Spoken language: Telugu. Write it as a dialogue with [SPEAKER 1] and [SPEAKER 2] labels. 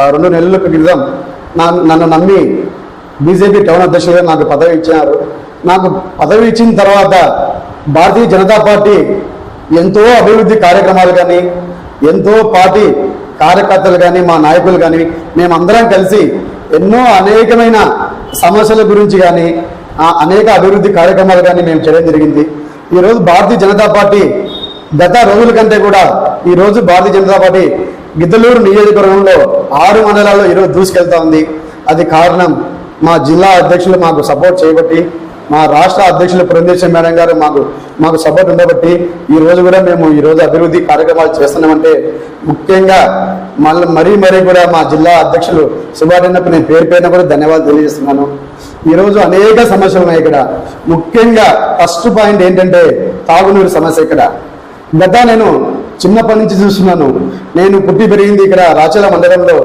[SPEAKER 1] 2 నెలల క్రితం నన్ను నమ్మి బీజేపీ టౌన్ అధ్యక్షులుగా నాకు పదవి ఇచ్చినారు. నాకు పదవి ఇచ్చిన తర్వాత భారతీయ జనతా పార్టీ ఎంతో అభివృద్ధి కార్యక్రమాలు కానీ, ఎంతో పార్టీ కార్యకర్తలు కానీ, మా నాయకులు కానీ మేమందరం కలిసి ఎన్నో అనేకమైన సమస్యల గురించి కానీ, అనేక అభివృద్ధి కార్యక్రమాలు కానీ మేము చేయడం జరిగింది. ఈరోజు భారతీయ జనతా పార్టీ గత రోజుల కంటే కూడా ఈరోజు భారతీయ జనతా పార్టీ గిద్దలూరు నియోజకవర్గంలో 6 మండలాల్లో ఈరోజు దూసుకెళ్తా ఉంది. అది కారణం మా జిల్లా అధ్యక్షులు మాకు సపోర్ట్ చేయబట్టి, మా రాష్ట్ర అధ్యక్షులు పురంధేశ్వరి మేడం గారు మాకు సపోర్ట్ ఉండబట్టి ఈరోజు కూడా మేము ఈరోజు అభివృద్ధి కార్యక్రమాలు చేస్తున్నామంటే, ముఖ్యంగా మరీ కూడా మా జిల్లా అధ్యక్షులు సుబ్బారెడ్డికి నేను పేరుపైన కూడా ధన్యవాదాలు తెలియజేస్తున్నాను. ఈరోజు అనేక సమస్యలు ఉన్నాయి ఇక్కడ. ముఖ్యంగా ఫస్ట్ పాయింట్ ఏంటంటే తాగునీరు సమస్య. ఇక్కడ నేను చిన్నప్పటి నుంచి చూస్తున్నాను. నేను పుట్టి పెరిగింది ఇక్కడ రాచల మండలంలో.